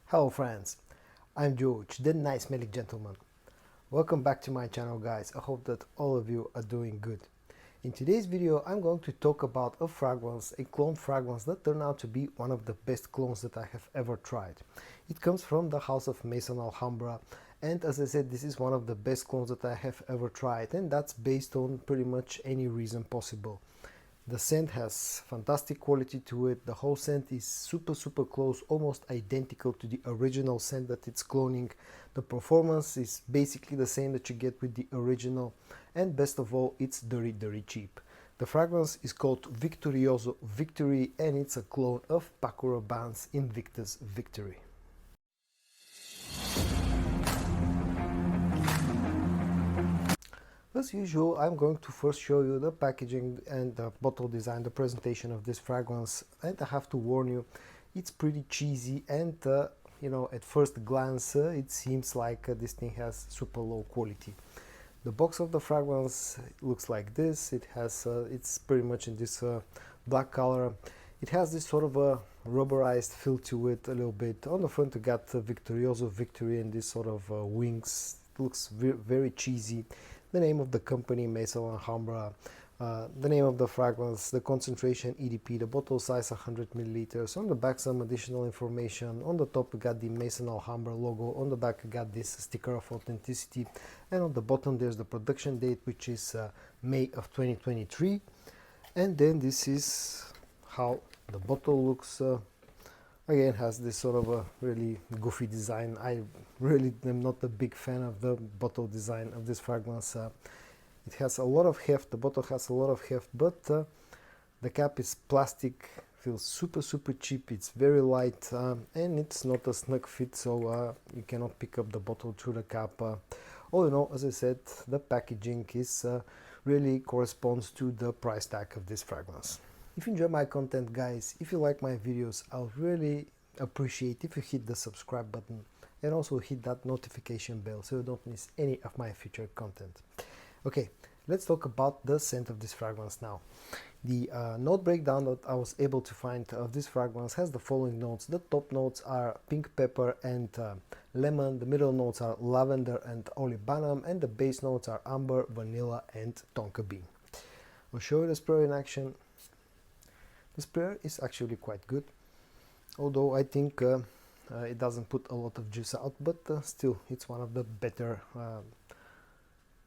Hello friends, I'm George, the nice smelling gentleman. Welcome back to my channel guys. I hope that all of you are doing good. In today's video I'm going to talk about a fragrance, a clone fragrance that turned out to be one of the best clones that I have ever tried. It comes from the house of Maison Alhambra, and as I said, this is one of the best clones that I have ever tried, and that's based on pretty much any reason possible. The scent has fantastic quality to it. The whole scent is super close, almost identical to the original scent that it's cloning. The performance is basically the same that you get with the original, and best of all, it's very cheap. The fragrance is called Victorioso Victory, and it's a clone of Paco Rabanne's Invictus Victory. As usual, I'm going to first show you the packaging and the bottle design, the presentation of this fragrance, and I have to warn you, it's pretty cheesy, and at first glance it seems like this thing has super low quality. The box of the fragrance looks like this. It has it's pretty much in this black color. It has this sort of a rubberized feel to it a little bit. On the front you got Victorioso Victory and this sort of wings. It looks very cheesy. The name of the company, Maison Alhambra, the name of the fragrance, the concentration EDP, the bottle size 100 milliliters. On the back some additional information. On the top we got the Maison Alhambra logo. On the back we got this sticker of authenticity, and on the bottom there's the production date, which is May of 2023. And then this is how the bottle looks. Again, has this sort of a really goofy design. I really am not a big fan of the bottle design of this fragrance. It has a lot of heft, the bottle has a lot of heft, but the cap is plastic, feels super cheap, it's very light, and it's not a snug fit, so you cannot pick up the bottle through the cap. All in all, as I said, the packaging is really corresponds to the price tag of this fragrance. If you enjoy my content guys, if you like my videos, I'll really appreciate if you hit the subscribe button and also hit that notification bell so you don't miss any of my future content. Okay, let's talk about the scent of this fragrance now. The note breakdown that I was able to find of this fragrance has the following notes. The top notes are pink pepper and lemon, the middle notes are lavender and olibanum, and the base notes are amber, vanilla and tonka bean. I'll show you the sprayer in action. The sprayer is actually quite good, although I think it doesn't put a lot of juice out, but still it's one of the better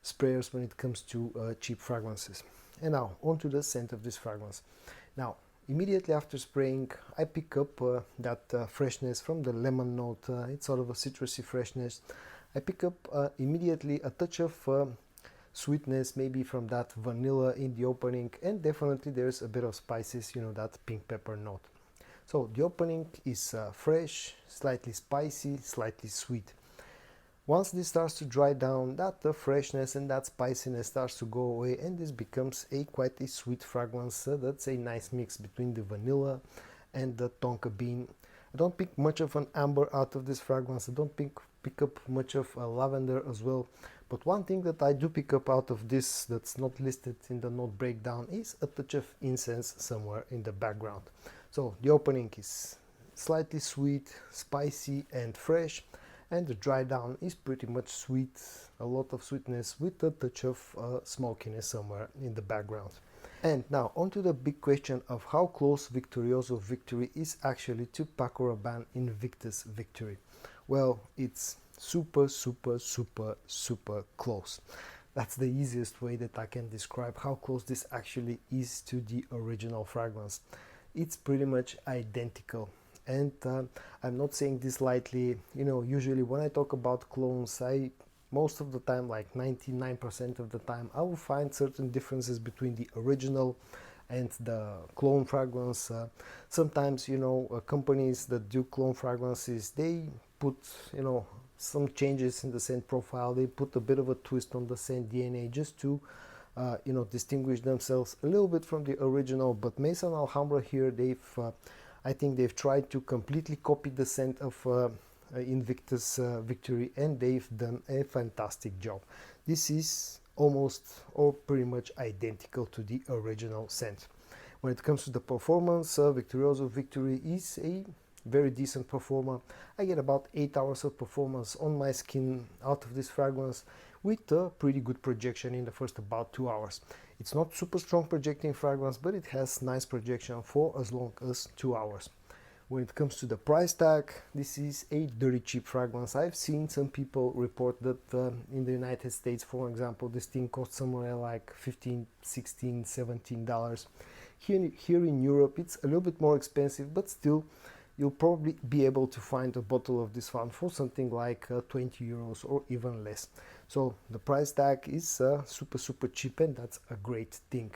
sprayers when it comes to cheap fragrances. And now onto the scent of this fragrance. Now immediately after spraying I pick up that freshness from the lemon note. It's sort of a citrusy freshness. I pick up immediately a touch of sweetness, maybe from that vanilla in the opening, and definitely there's a bit of spices, that pink pepper note. So the opening is fresh, slightly spicy, slightly sweet. Once this starts to dry down, that freshness and that spiciness starts to go away, and this becomes quite a sweet fragrance. That's a nice mix between the vanilla and the tonka bean. I don't pick much of an amber out of this fragrance. I don't pick up much of lavender as well. But one thing that I do pick up out of this that's not listed in the note breakdown is a touch of incense somewhere in the background. So the opening is slightly sweet, spicy and fresh, and the dry down is pretty much sweet, a lot of sweetness with a touch of smokiness somewhere in the background. And now onto the big question of how close Victorioso Victory is actually to Paco Rabanne Invictus Victory. Well, it's super close. That's the easiest way that I can describe how close this actually is to the original fragrance. It's pretty much identical, and I'm not saying this lightly. Usually when I talk about clones, most of the time, like 99% of the time, I will find certain differences between the original and the clone fragrance. Sometimes companies that do clone fragrances, they put some changes in the scent profile. They put a bit of a twist on the scent DNA just to distinguish themselves a little bit from the original. But Maison Alhambra here, I think they've tried to completely copy the scent of Invictus Victory, and they've done a fantastic job. This is almost or pretty much identical to the original scent. When it comes to the performance, Victorioso Victory is a very decent performer. I get about 8 hours of performance on my skin out of this fragrance with a pretty good projection in the first about 2 hours. It's not super strong projecting fragrance, but it has nice projection for as long as 2 hours. When it comes to the price tag, this is a dirty cheap fragrance. I've seen some people report that in the United States, for example, this thing costs somewhere like $15, $16, $17. Here in Europe, it's a little bit more expensive, but still, you'll probably be able to find a bottle of this one for something like 20 euros or even less. So the price tag is super cheap, and that's a great thing.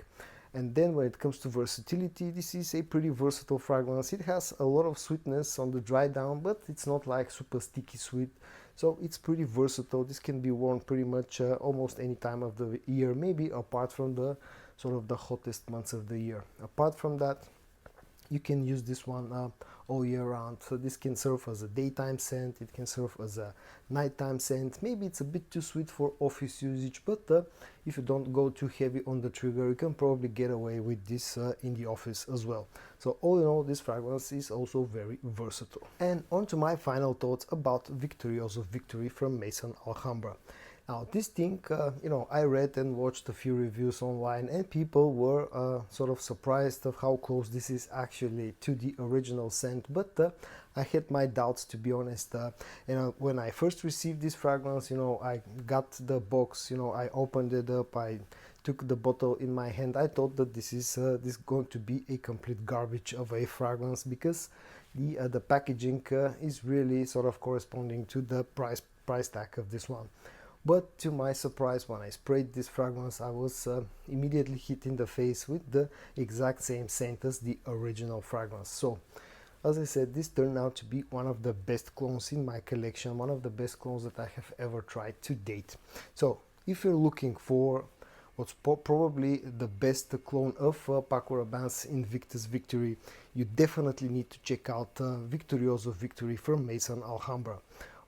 And then when it comes to versatility, this is a pretty versatile fragrance. It has a lot of sweetness on the dry down, but it's not like super sticky sweet. So it's pretty versatile. This can be worn pretty much almost any time of the year, maybe apart from the sort of the hottest months of the year. Apart from that, you can use this one all year round. So this can serve as a daytime scent, it can serve as a nighttime scent. Maybe it's a bit too sweet for office usage, but if you don't go too heavy on the trigger, you can probably get away with this in the office as well. So all in all, this fragrance is also very versatile. And on to my final thoughts about Victorioso Victory from Maison Alhambra. Now this thing, I read and watched a few reviews online, and people were sort of surprised of how close this is actually to the original scent, but I had my doubts, to be honest. When I first received this fragrance, I got the box, I opened it up, I took the bottle in my hand. I thought that this is going to be a complete garbage of a fragrance, because the packaging is really sort of corresponding to the price tag of this one. But to my surprise, when I sprayed this fragrance, I was immediately hit in the face with the exact same scent as the original fragrance. So, as I said, this turned out to be one of the best clones in my collection, one of the best clones that I have ever tried to date. So, if you're looking for what's probably the best clone of Paco Rabanne's Invictus Victory, you definitely need to check out Victorioso Victory from Maison Alhambra.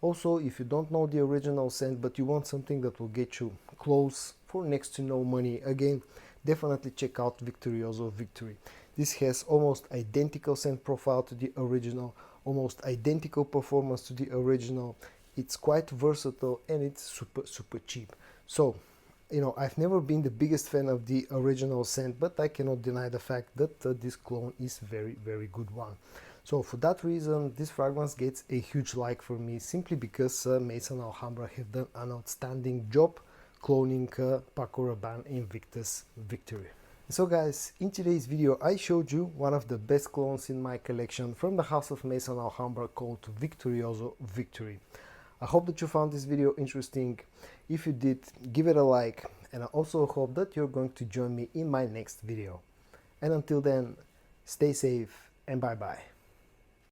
Also, if you don't know the original scent, but you want something that will get you close for next to no money, again, definitely check out Victorioso Victory. This has almost identical scent profile to the original, almost identical performance to the original. It's quite versatile, and it's super cheap. So, I've never been the biggest fan of the original scent, but I cannot deny the fact that this clone is very good one. So for that reason, this fragrance gets a huge like for me, simply because Maison Alhambra have done an outstanding job cloning Paco Rabanne Invictus Victory. So guys, in today's video I showed you one of the best clones in my collection from the house of Maison Alhambra, called Victorioso Victory. I hope that you found this video interesting. If you did, give it a like, and I also hope that you're going to join me in my next video. And until then, stay safe and bye bye.